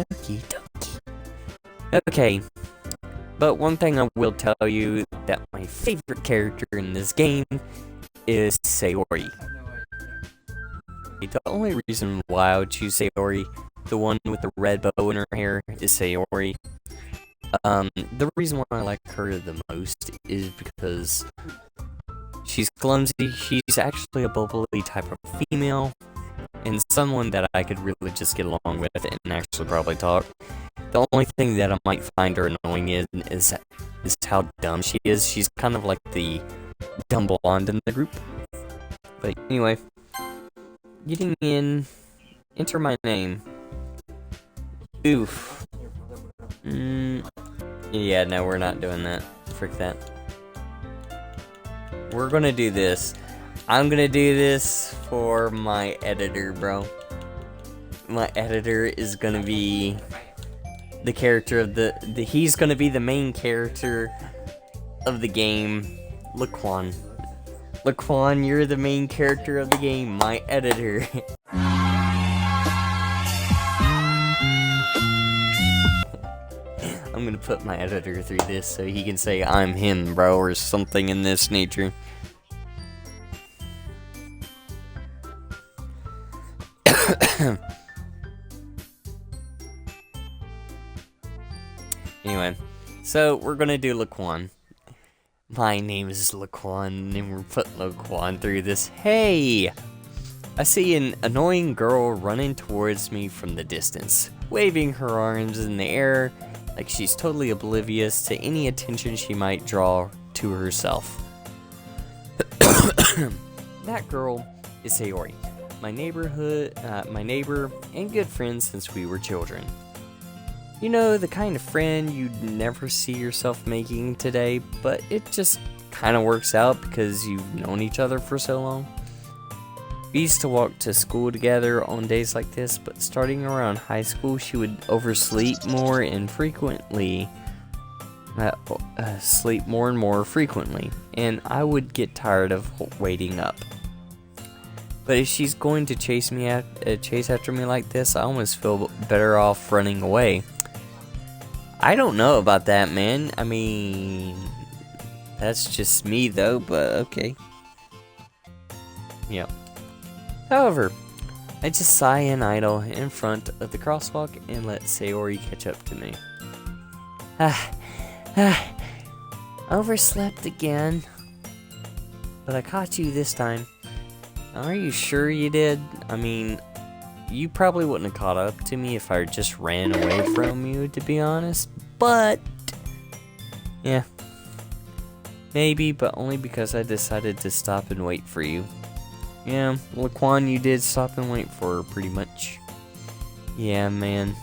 Doki, Doki. Okay, but one thing I will tell you that my favorite character in this game is Sayori. The only reason why I would choose Sayori, the one with the red bow in her hair, is Sayori. The reason why I like her the most is because she's clumsy, she's actually a bubbly type of female, and someone that I could really just get along with and actually probably talk. The only thing that I might find her annoying is how dumb she is. She's kind of like the dumb blonde in the group. But anyway, getting in, enter my name. Oof. Yeah, no, we're not doing that. Frick that. We're gonna do this. I'm gonna do this for my editor, bro. My editor is gonna be the character of he's gonna be the main character of the game, Laquan. Laquan, you're the main character of the game, my editor. I'm gonna put my editor through this so he can say I'm him, bro, or something in this nature. Anyway, so we're gonna do Laquan. My name is Laquan, and we're putting Laquan through this. Hey! I see an annoying girl running towards me from the distance, waving her arms in the air like she's totally oblivious to any attention she might draw to herself. That girl is Sayori, my neighbor, and good friend since we were children. You know, the kind of friend you'd never see yourself making today, but it just kind of works out because you've known each other for so long. We used to walk to school together on days like this, but starting around high school, she would oversleep more and frequently. Sleep more and more frequently, and I would get tired of waiting up. But if she's going to chase after me like this, I almost feel better off running away. I don't know about that, man. I mean, that's just me though, but okay. Yep. However, I just sigh and idle in front of the crosswalk and let Sayori catch up to me. Overslept again. But I caught you this time. Are you sure you did? I mean, you probably wouldn't have caught up to me if I just ran away from you, to be honest. But, yeah. Maybe, but only because I decided to stop and wait for you. Yeah, Laquan, you did stop and wait for her, pretty much. Yeah, man.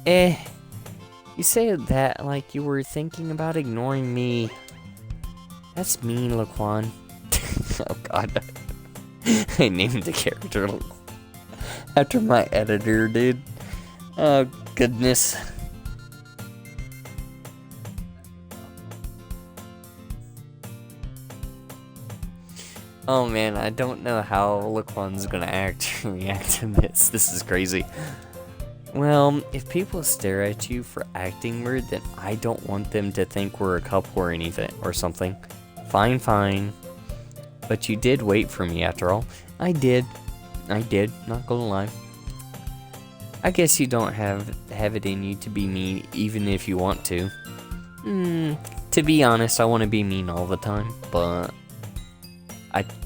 You say that like you were thinking about ignoring me. That's mean, Laquan. Oh, God. I named the character after my editor, dude. Oh, goodness. Oh man, I don't know how Laquan's gonna react to this. This is crazy. Well, if people stare at you for acting weird, then I don't want them to think we're a couple or anything, or something. Fine. But you did wait for me after all. I did, not gonna lie. I guess you don't have it in you to be mean even if you want to. To be honest, I want to be mean all the time, but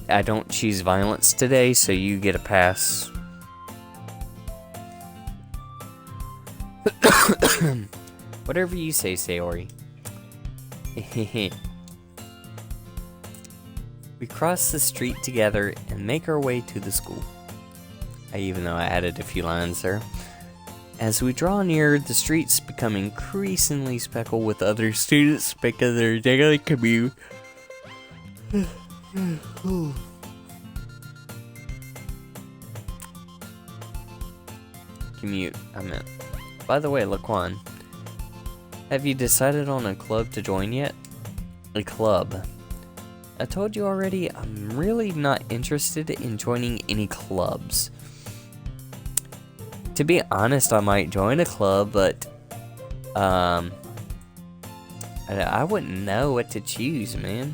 I don't choose violence today, so you get a pass. Whatever you say, Sayori. We cross the street together and make our way to the school. Even though I added a few lines there. As we draw near, the streets become increasingly speckled with other students making their daily commute. I meant. By the way, Laquan, have you decided on a club to join yet? A club. I told you already, I'm really not interested in joining any clubs. To be honest, I might join a club, but I wouldn't know what to choose, man.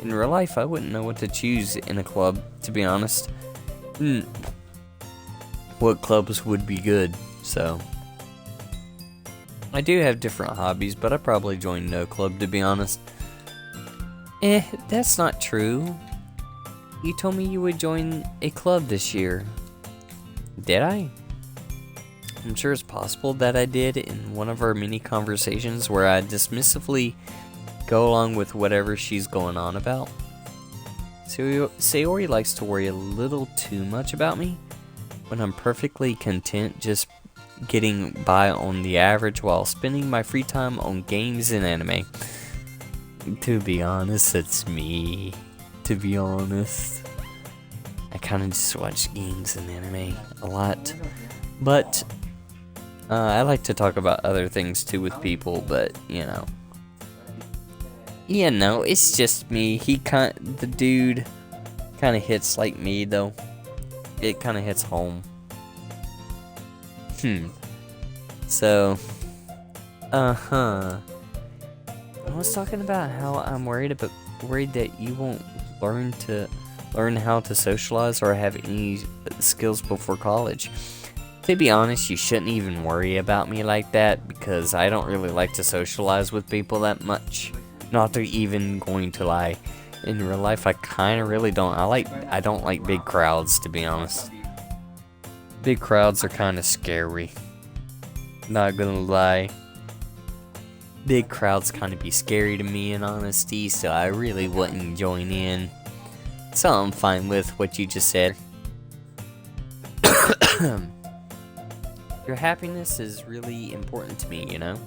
In real life, I wouldn't know what to choose in a club, to be honest. What clubs would be good, so. I do have different hobbies, but I'd probably join no club, to be honest. That's not true. You told me you would join a club this year. Did I? I'm sure it's possible that I did in one of our many conversations where I dismissively go along with whatever she's going on about. Sayori likes to worry a little too much about me when I'm perfectly content just getting by on the average while spending my free time on games and anime. To be honest, it's me. To be honest, I kind of just watch games and anime a lot, but I like to talk about other things too with people, but you know. Yeah, no, it's just me. The dude kind of hits like me, though. It kind of hits home. So, I was talking about how I'm worried that you won't learn how to socialize or have any skills before college. To be honest, you shouldn't even worry about me like that, because I don't really like to socialize with people that much. Not to even going to lie. In real life, I kind of really don't. I don't like big crowds, to be honest. Big crowds are kind of scary. Not gonna lie. Big crowds kind of be scary to me, in honesty, so I really wouldn't join in. So I'm fine with what you just said. Your happiness is really important to me, you know?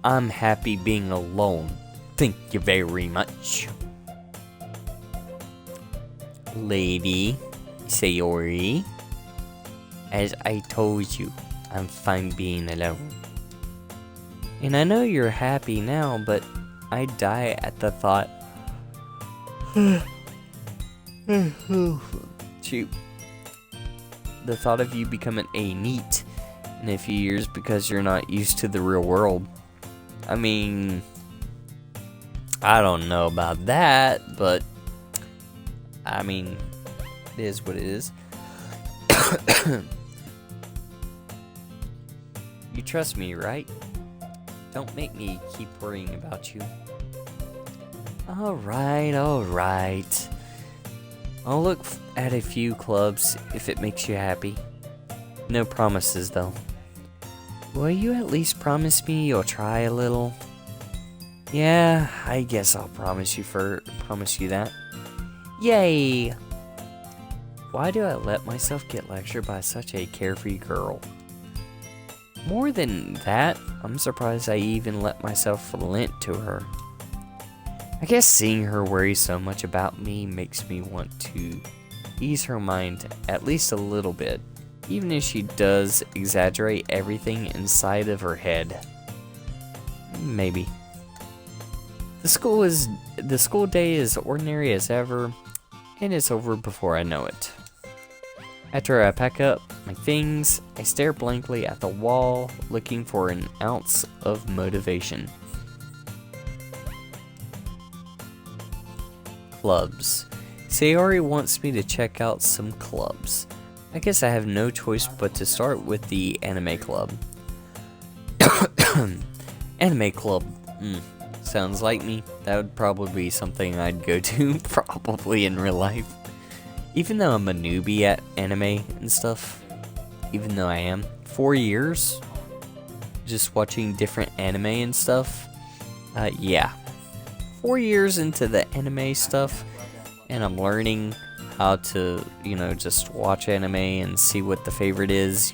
I'm happy being alone. Thank you very much. Lady Sayori, as I told you, I'm fine being alone. And I know you're happy now, but I die at the thought. Shoot. The thought of you becoming a NEET in a few years because you're not used to the real world. I mean, I don't know about that, but I mean, it is what it is. You trust me, right? Don't make me keep worrying about you. Alright. I'll look at a few clubs if it makes you happy. No promises, though. Will you at least promise me you'll try a little? Yeah, I guess I'll promise you that. Yay! Why do I let myself get lectured by such a carefree girl? More than that, I'm surprised I even let myself relent to her. I guess seeing her worry so much about me makes me want to ease her mind at least a little bit, even if she does exaggerate everything inside of her head. Maybe. The school day is ordinary as ever, and it's over before I know it. After I pack up my things, I stare blankly at the wall, looking for an ounce of motivation. Clubs. Sayori wants me to check out some clubs. I guess I have no choice but to start with the anime club. Anime club. Sounds like me. That would probably be something I'd go to, probably in real life. Even though I'm a newbie at anime and stuff, even though I am, 4 years just watching different anime and stuff, yeah. 4 years into the anime stuff, and I'm learning how to, just watch anime and see what the favorite is,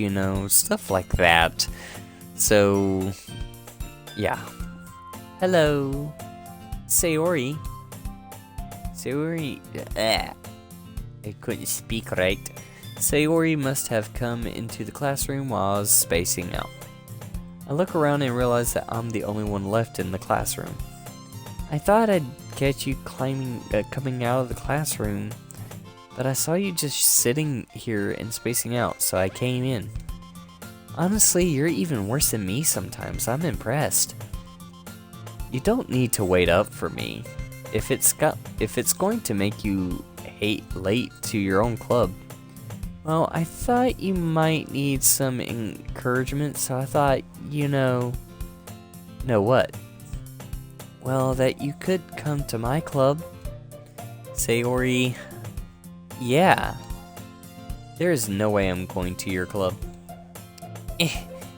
stuff like that. So, yeah. Hello, Sayori. I couldn't speak right. Sayori must have come into the classroom while I was spacing out. I look around and realize that I'm the only one left in the classroom. I thought I'd catch you coming out of the classroom, but I saw you just sitting here and spacing out, so I came in. Honestly, you're even worse than me sometimes. I'm impressed. You don't need to wait up for me. If it's going to make you late to your own club, well, I thought you might need some encouragement, so I thought, know what? Well, that you could come to my club. Sayori, yeah. There is no way I'm going to your club.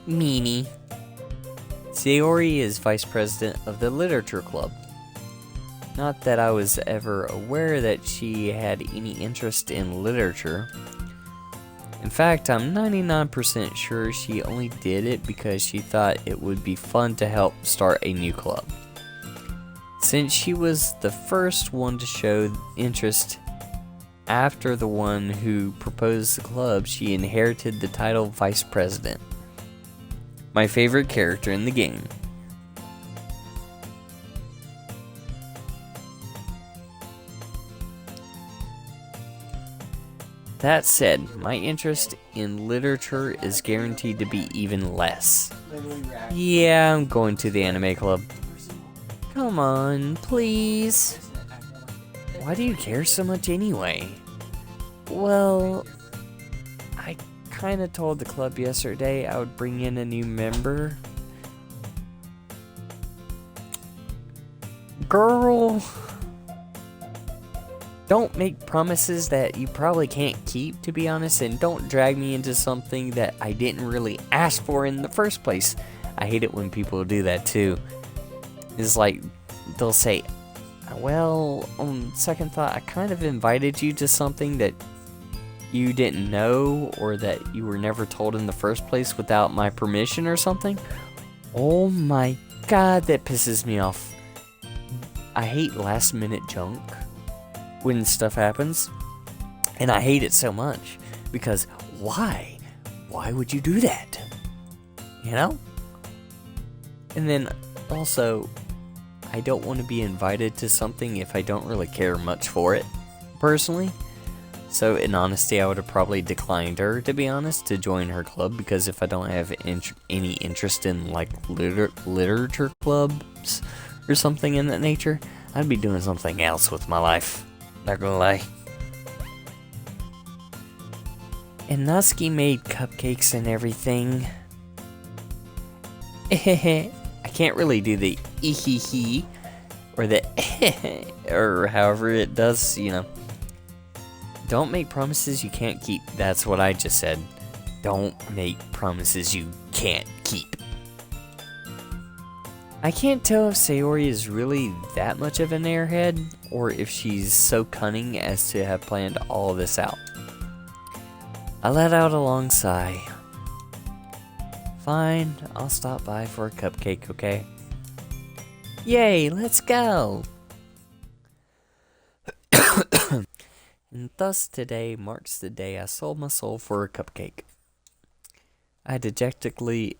Meanie. Sayori is vice president of the literature club. Not that I was ever aware that she had any interest in literature. In fact, I'm 99% sure she only did it because she thought it would be fun to help start a new club. Since she was the first one to show interest after the one who proposed the club, she inherited the title vice president. My favorite character in the game. That said, my interest in literature is guaranteed to be even less. Yeah, I'm going to the anime club. Come on, please. Why do you care so much anyway? Well, I kinda told the club yesterday I would bring in a new member. Girl, don't make promises that you probably can't keep, to be honest, and don't drag me into something that I didn't really ask for in the first place. I hate it when people do that too. It's like, they'll say, well, on second thought, I kind of invited you to something that you didn't know or that you were never told in the first place without my permission or something. Oh my god, that pisses me off. I hate last minute junk when stuff happens, and I hate it so much because why? Why would you do that? You know? And then also, I don't want to be invited to something if I don't really care much for it, personally. So in honesty, I would have probably declined her, to be honest, to join her club, because if I don't have any interest in like literature clubs or something in that nature, I'd be doing something else with my life. Not gonna lie. And Natsuki made cupcakes and everything. I can't really do the ee or the or however it does, you know. Don't make promises you can't keep. That's what I just said. Don't make promises you can't keep. I can't tell if Sayori is really that much of an airhead, or if she's so cunning as to have planned all of this out. I let out a long sigh. Fine, I'll stop by for a cupcake, okay? Yay, let's go! And thus today marks the day I sold my soul for a cupcake. I dejectedly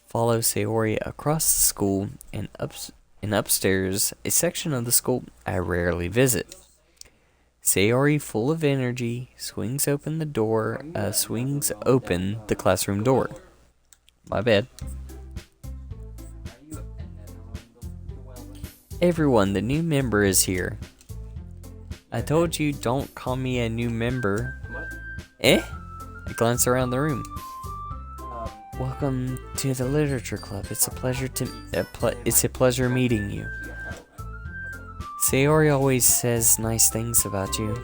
follow Sayori across the school and upstairs, a section of the school I rarely visit. Sayori, full of energy, swings open the classroom door. My bad. Everyone, the new member is here. I told you don't call me a new member. What? I glance around the room. Welcome to the literature club. It's a pleasure meeting you. Sayori always says nice things about you.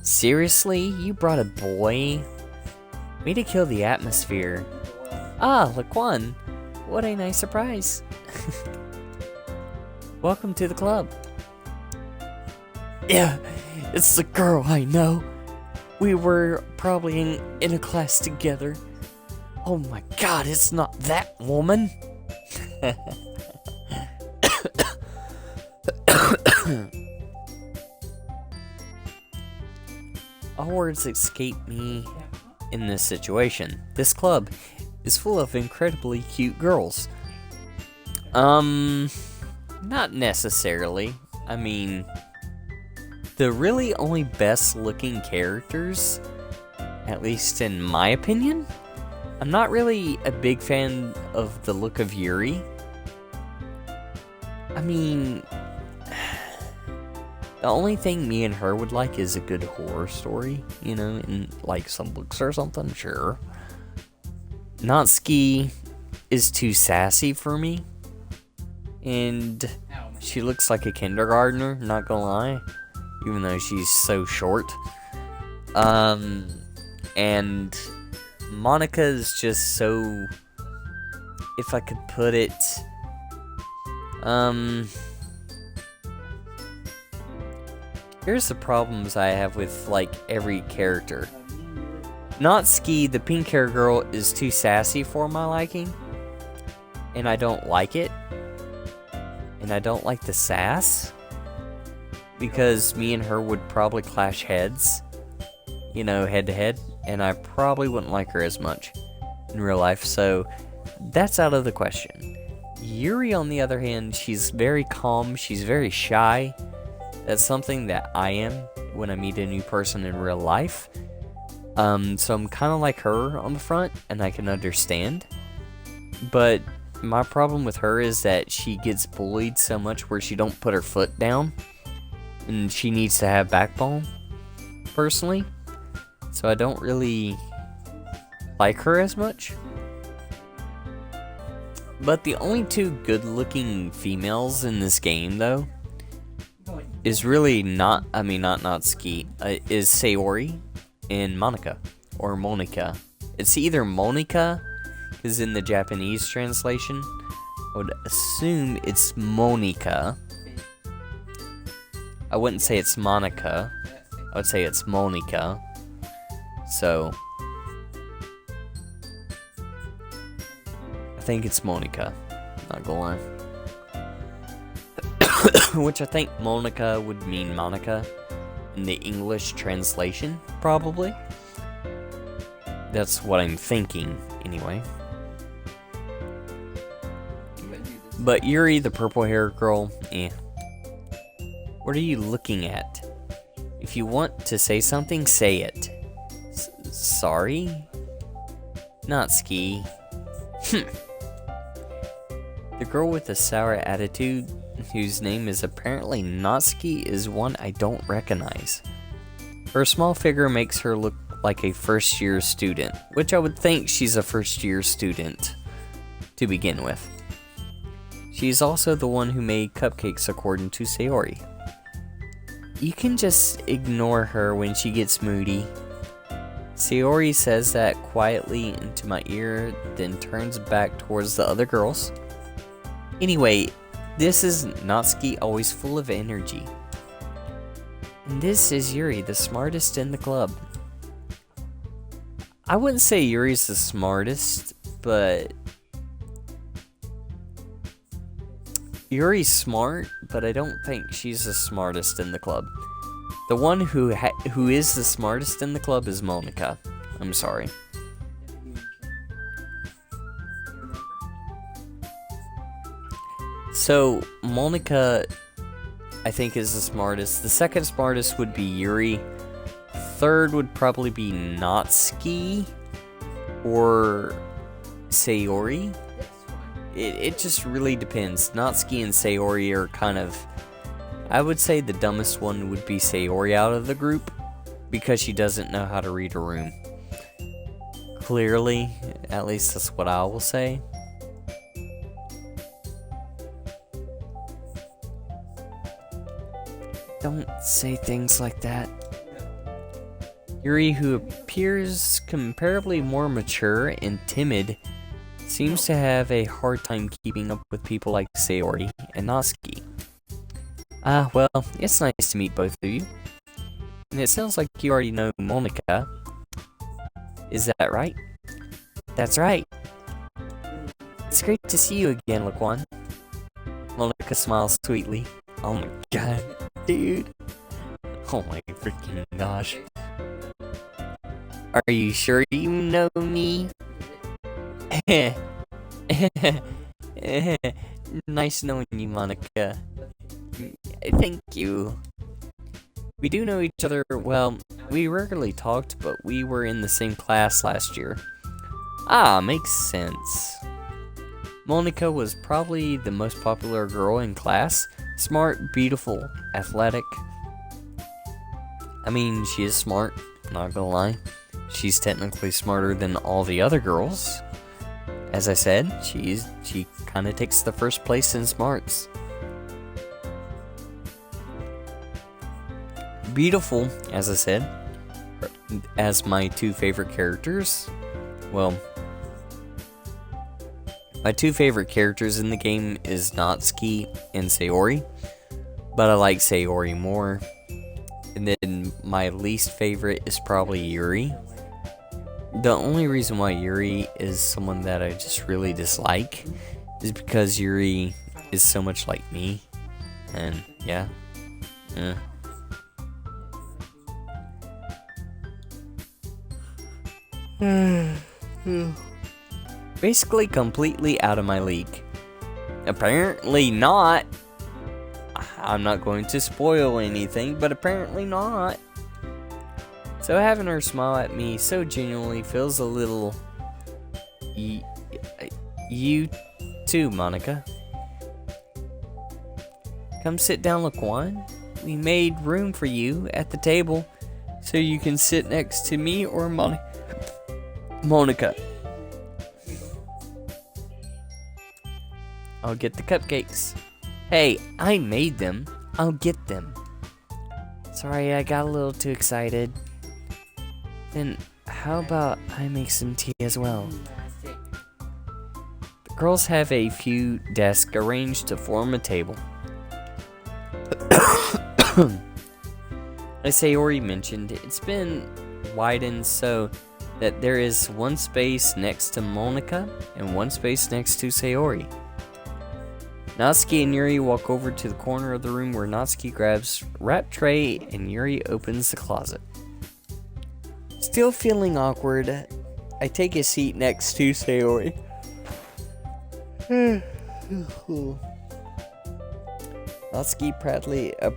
Seriously? You brought a boy? Way to kill the atmosphere. Ah, Laquan. What a nice surprise. Welcome to the club. Yeah, it's the girl I know. We were probably in a class together. Oh my god, it's not that woman. All words escape me in this situation. This club is full of incredibly cute girls. Not necessarily. I mean, the really only best looking characters at least in my opinion. I'm not really a big fan of the look of Yuri. I mean, the only thing me and her would like is a good horror story, you know, and like some books or something, sure. Natsuki is too sassy for me, and she looks like a kindergartner, not gonna lie, even though she's so short. And Monica is just so, if I could put it, here's the problems I have with, like, every character. Natsuki, the pink hair girl, is too sassy for my liking, and I don't like it. And I don't like the sass, because me and her would probably clash heads, you know, head to head, and I probably wouldn't like her as much in real life, so that's out of the question. Yuri, on the other hand, she's very calm, she's very shy. That's something that I am when I meet a new person in real life. So I'm kind of like her on the front, and I can understand. But my problem with her is that she gets bullied so much where she don't put her foot down, and she needs to have backbone, personally. So I don't really like her as much. But the only two good-looking females in this game, though, is really not Natsuki, is Sayori and Monica, or Monica. It's either Monica, because in the Japanese translation, I would assume it's Monica. I wouldn't say it's Monica, I would say it's Monica. So, I think it's Monica, not gonna lie. Which I think Monica would mean Monica in the English translation, probably. That's what I'm thinking, anyway. But Yuri, the purple hair girl, eh. What are you looking at? If you want to say something, say it. Sorry? Natsuki. The girl with the sour attitude, whose name is apparently Natsuki, is one I don't recognize. Her small figure makes her look like a first-year student, which I would think she's a first-year student to begin with. She's also the one who made cupcakes according to Sayori. You can just ignore her when she gets moody. Sayori says that quietly into my ear, then turns back towards the other girls. Anyway, this is Natsuki, always full of energy. And this is Yuri, the smartest in the club. I wouldn't say Yuri's the smartest, but Yuri's smart, but I don't think she's the smartest in the club. The one who is the smartest in the club is Monica. I'm sorry. So, Monica, I think, is the smartest. The second smartest would be Yuri. Third would probably be Natsuki or Sayori. It just really depends. Natsuki and Sayori are kind of, I would say the dumbest one would be Sayori out of the group, because she doesn't know how to read a room. Clearly, at least that's what I will say. Don't say things like that. Yuri, who appears comparably more mature and timid, seems to have a hard time keeping up with people like Sayori and Natsuki. Well, it's nice to meet both of you. And it sounds like you already know Monica. Is that right? That's right. It's great to see you again, Laquan. Monica smiles sweetly. Oh my god, dude. Oh my freaking gosh. Are you sure you know me? Nice knowing you, Monica. Thank you. We do know each other, well, we rarely talked, but we were in the same class last year. Ah, makes sense. Monica was probably the most popular girl in class. Smart, beautiful, athletic. I mean, she is smart, not gonna lie. She's technically smarter than all the other girls. As I said, she kind of takes the first place in smarts. Beautiful, as I said, as my two favorite characters. Well, my two favorite characters in the game is Natsuki and Sayori, but I like Sayori more. And then my least favorite is probably Yuri. The only reason why Yuri is someone that I just really dislike is because Yuri is so much like me. And yeah. Basically completely out of my league. Apparently not. I'm not going to spoil anything, but apparently not. So having her smile at me so genuinely feels a little... You too, Monica. Come sit down, Laquan. We made room for you at the table so you can sit next to me or Monica. I'll get the cupcakes. Hey, I made them. I'll get them. Sorry, I got a little too excited. Then how about I make some tea as well? The girls have a few desks arranged to form a table. As Sayori mentioned, it's been widened so that there is one space next to Monica and one space next to Sayori. Natsuki and Yuri walk over to the corner of the room where Natsuki grabs wrap tray and Yuri opens the closet. Still feeling awkward, I take a seat next to Sayori. Natsuki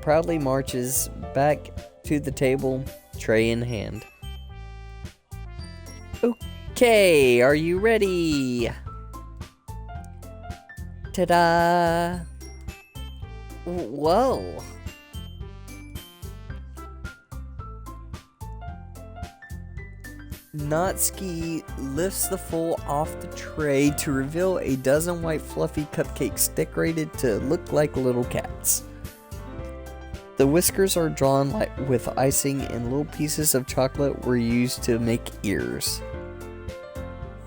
proudly marches back to the table, tray in hand. Okay, are you ready? Ta-da! Whoa! Natsuki lifts the foil off the tray to reveal a dozen white fluffy cupcakes decorated to look like little cats. The whiskers are drawn with icing and little pieces of chocolate were used to make ears.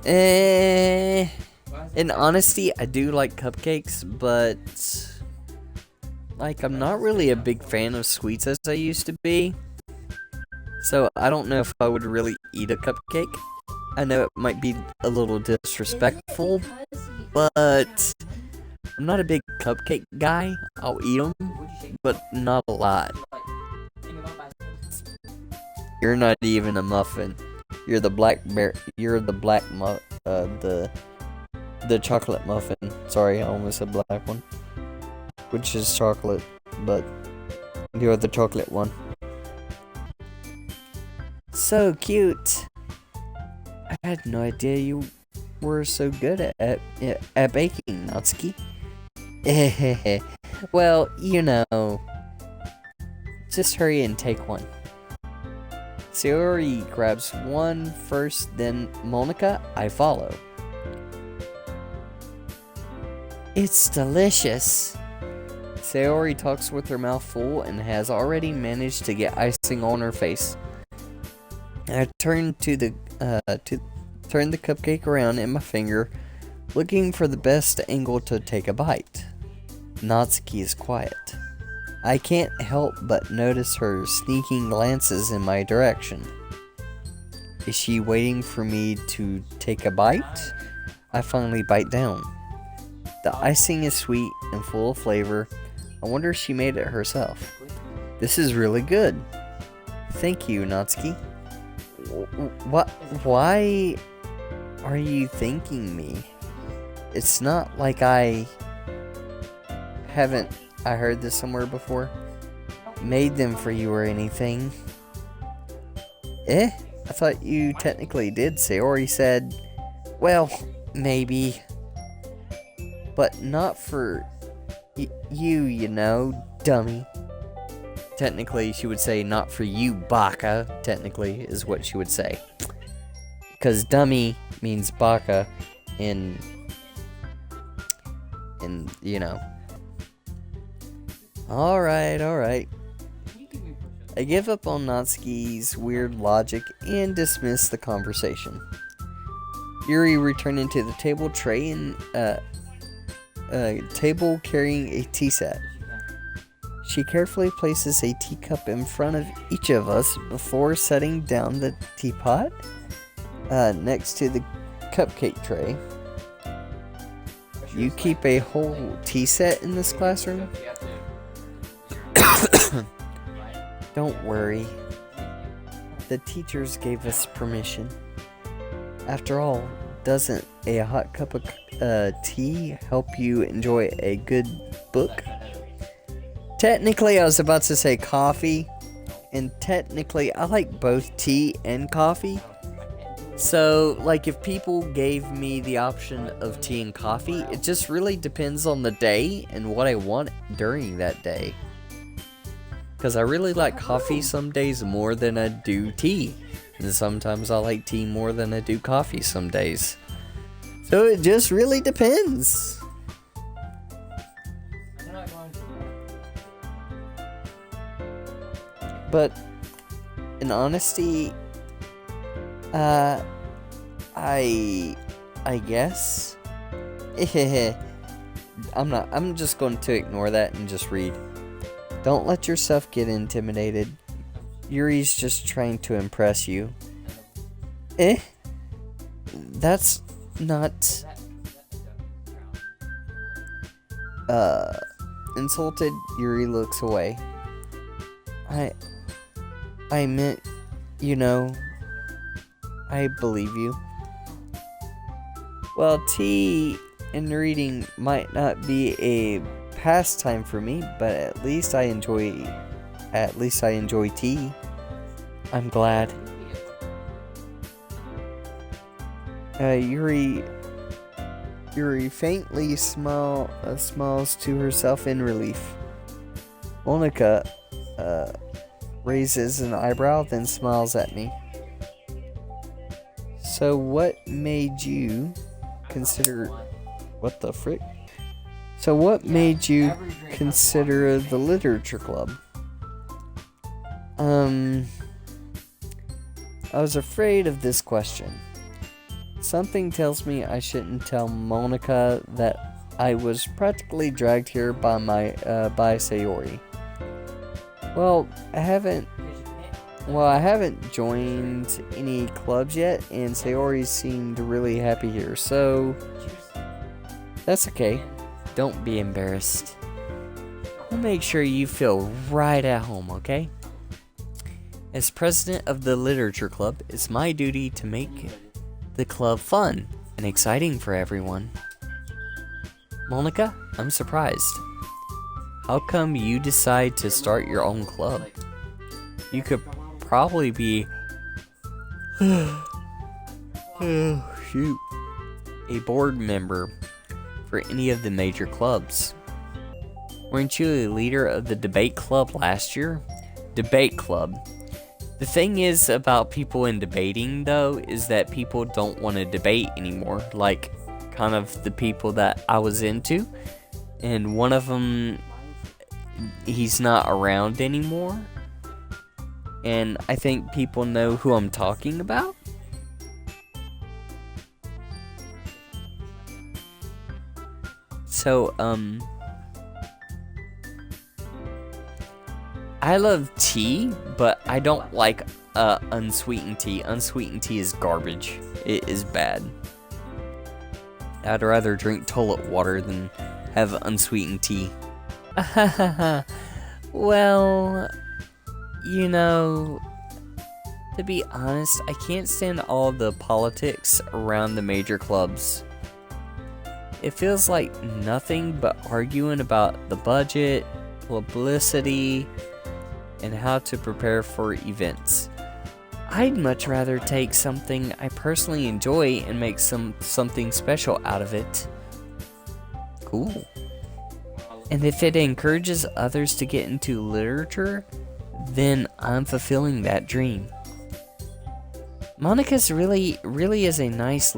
In honesty, I do like cupcakes, but I'm not really a big fan of sweets as I used to be. So I don't know if I would really eat a cupcake. I know it might be a little disrespectful, but I'm not a big cupcake guy. I'll eat them, but not a lot. You're not even a muffin. You're the the chocolate muffin. Sorry, I almost said black one. Which is chocolate, but you're the chocolate one. So cute. I had no idea you were so good at baking, Natsuki. Well, you know. Just hurry and take one. Sayori grabs one first, then Monica, I follow. It's delicious. Sayori talks with her mouth full and has already managed to get icing on her face. I turn the cupcake around in my finger, looking for the best angle to take a bite. Natsuki is quiet. I can't help but notice her sneaking glances in my direction. Is she waiting for me to take a bite? I finally bite down. The icing is sweet and full of flavor. I wonder if she made it herself. This is really good. Thank you, Natsuki. What? Why are you thanking me? It's not like I heard this somewhere before. made them for you or anything. I thought you technically did. Sayori said, well, maybe. But not for you, you know, dummy. Technically, she would say, not for you, baka, technically, is what she would say. Because dummy means baka in, you know. Alright. I give up on Natsuki's weird logic and dismiss the conversation. Yuri returning to the table tray and table carrying a tea set. She carefully places a teacup in front of each of us before setting down the teapot next to the cupcake tray. You keep a whole tea set in this classroom? Don't worry. The teachers gave us permission. After all, doesn't a hot cup of tea help you enjoy a good book? Technically, I was about to say coffee, and technically, I like both tea and coffee. So, like, if people gave me the option of tea and coffee, it just really depends on the day and what I want during that day. Because I really like coffee some days more than I do tea. And sometimes I like tea more than I do coffee some days. So it just really depends. But in honesty, I guess. I'm just going to ignore that and just read. Don't let yourself get intimidated. Yuri's just trying to impress you. That's not... Insulted, Yuri looks away. I meant, you know, I believe you. Well, tea and reading might not be a pastime for me, but at least I enjoy tea. I'm glad. Yuri faintly smiles to herself in relief. Monica raises an eyebrow, then smiles at me. So what made you consider... What the frick? So what made you consider the literature club? I was afraid of this question. Something tells me I shouldn't tell Monica that I was practically dragged here by by Sayori. Well, I haven't joined any clubs yet, and Sayori seemed really happy here, so that's okay. Don't be embarrassed. We'll make sure you feel right at home, okay? As president of the literature club, it's my duty to make the club fun and exciting for everyone. Monica, I'm surprised. How come you decide to start your own club? You could probably be a board member for any of the major clubs. Weren't you a leader of the debate club last year? Debate club. The thing is about people in debating, though, is that people don't want to debate anymore. Like, kind of the people that I was into. And one of them, he's not around anymore. And I think people know who I'm talking about. So, I love tea, but I don't like unsweetened tea. Unsweetened tea is garbage. It is bad. I'd rather drink toilet water than have unsweetened tea. Well, you know, to be honest, I can't stand all the politics around the major clubs. It feels like nothing but arguing about the budget, publicity, and how to prepare for events. I'd much rather take something I personally enjoy and make something special out of it. Cool. And if it encourages others to get into literature, then I'm fulfilling that dream. Monica's really is a nice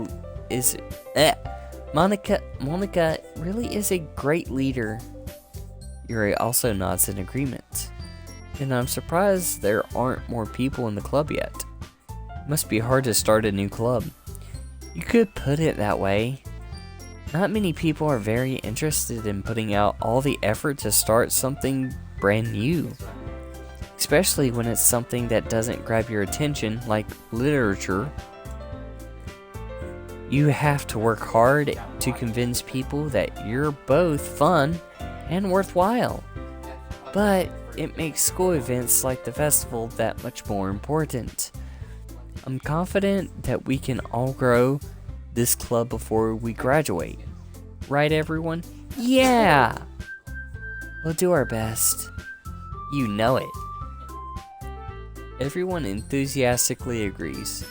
Monica really is a great leader. Yuri also nods in agreement. And I'm surprised there aren't more people in the club yet. It must be hard to start a new club. You could put it that way. Not many people are very interested in putting out all the effort to start something brand new. Especially when it's something that doesn't grab your attention, like literature. You have to work hard to convince people that you're both fun and worthwhile. But it makes school events like the festival that much more important. I'm confident that we can all grow this club before we graduate. Right, everyone? Yeah! We'll do our best. You know it. Everyone enthusiastically agrees.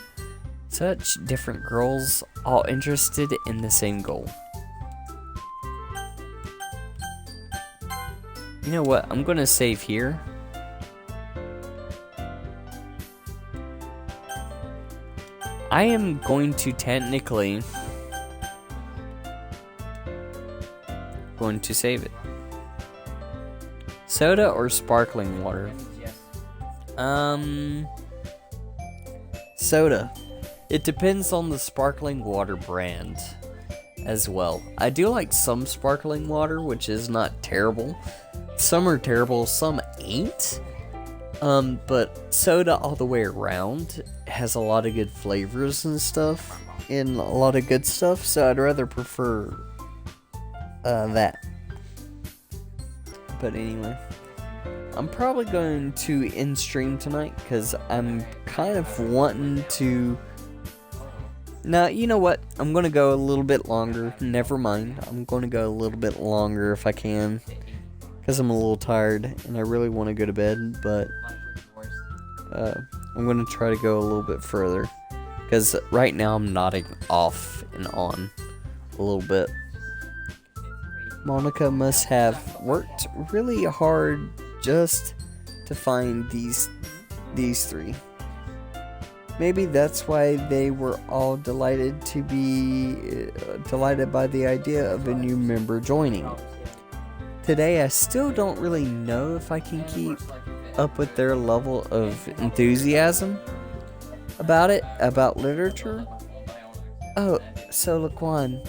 Such different girls, all interested in the same goal. You know what? I'm gonna save here. I am going to technically save it. Soda or sparkling water? Soda. It depends on the sparkling water brand as well. I do like some sparkling water, which is not terrible. Some are terrible, some ain't. But soda all the way around has a lot of good flavors and stuff, and a lot of good stuff, so I'd rather prefer that. But anyway, I'm probably going to end stream tonight, because I'm kind of wanting to... Now, you know what? I'm going to go a little bit longer. Never mind. I'm going to go a little bit longer if I can, because I'm a little tired, and I really want to go to bed, but I'm going to try to go a little bit further, because right now I'm nodding off and on a little bit. Monica must have worked really hard just to find these three. Maybe that's why they were all delighted by the idea of a new member joining. Today, I still don't really know if I can keep up with their level of enthusiasm about literature. Oh, so Laquan,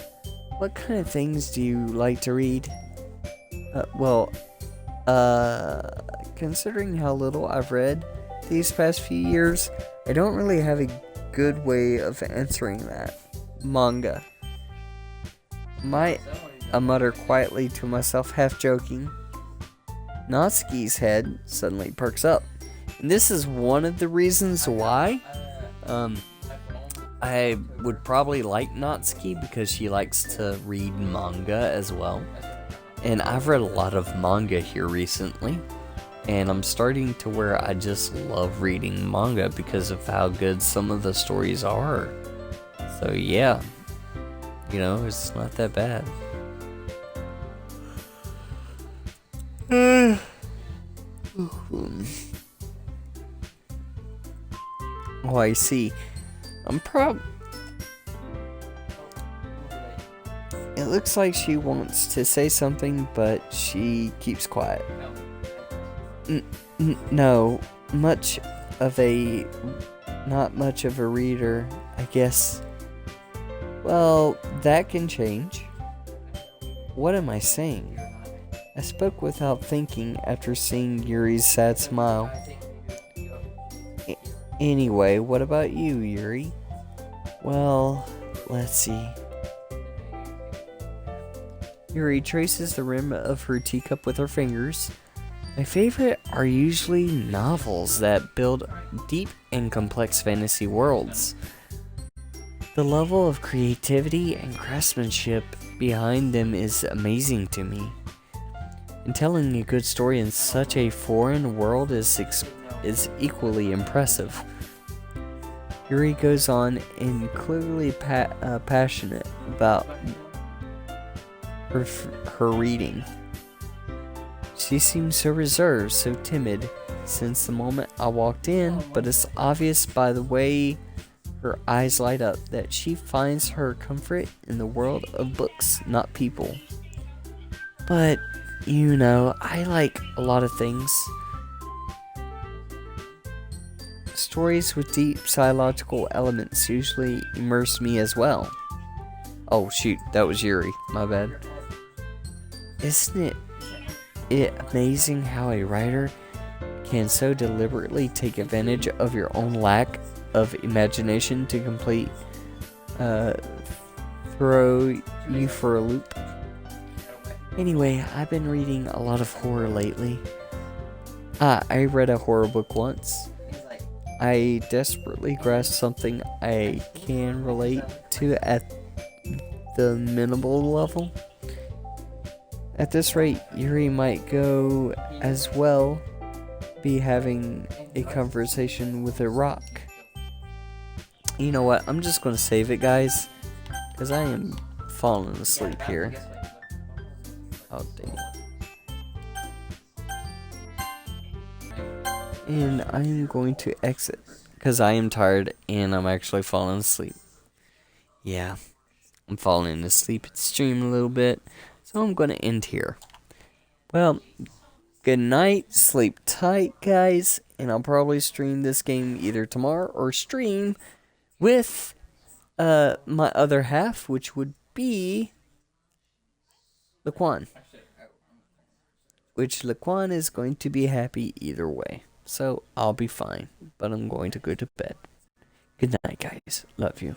what kind of things do you like to read? Considering how little I've read these past few years, I don't really have a good way of answering that. Manga. I mutter quietly to myself, half joking. Natsuki's head suddenly perks up. And this is one of the reasons why I would probably like Natsuki, because she likes to read manga as well. And I've read a lot of manga here recently. And I'm starting to where I just love reading manga because of how good some of the stories are. So yeah, you know, it's not that bad. Oh, I see. It looks like she wants to say something, but she keeps quiet. No, not much of a reader, I guess. Well, that can change. What am I saying? I spoke without thinking after seeing Yuri's sad smile. Anyway, what about you, Yuri? Well, let's see. Yuri traces the rim of her teacup with her fingers. My favorite are usually novels that build deep and complex fantasy worlds. The level of creativity and craftsmanship behind them is amazing to me. And telling a good story in such a foreign world is equally impressive. Yuri goes on and clearly passionate about her reading. She seems so reserved, so timid since the moment I walked in, but it's obvious by the way her eyes light up that she finds her comfort in the world of books, not people. But, you know, I like a lot of things. Stories with deep psychological elements usually immerse me as well. Oh shoot, that was Yuri, my bad. Isn't it amazing how a writer can so deliberately take advantage of your own lack of imagination to throw you for a loop? Anyway, I've been reading a lot of horror lately. I read a horror book once. I desperately grasped something I can relate to at the minimal level. At this rate, Yuri might go as well be having a conversation with a rock. You know what? I'm just gonna save it, guys, because I am falling asleep here. Oh, dang it. And I am going to exit because I am tired and I'm actually falling asleep. Yeah, I'm falling asleep at stream a little bit, so I'm going to end here. Well, good night, sleep tight, guys, and I'll probably stream this game either tomorrow or stream with my other half, which would be Laquan. Which Laquan is going to be happy either way. So I'll be fine, but I'm going to go to bed. Good night, guys. Love you.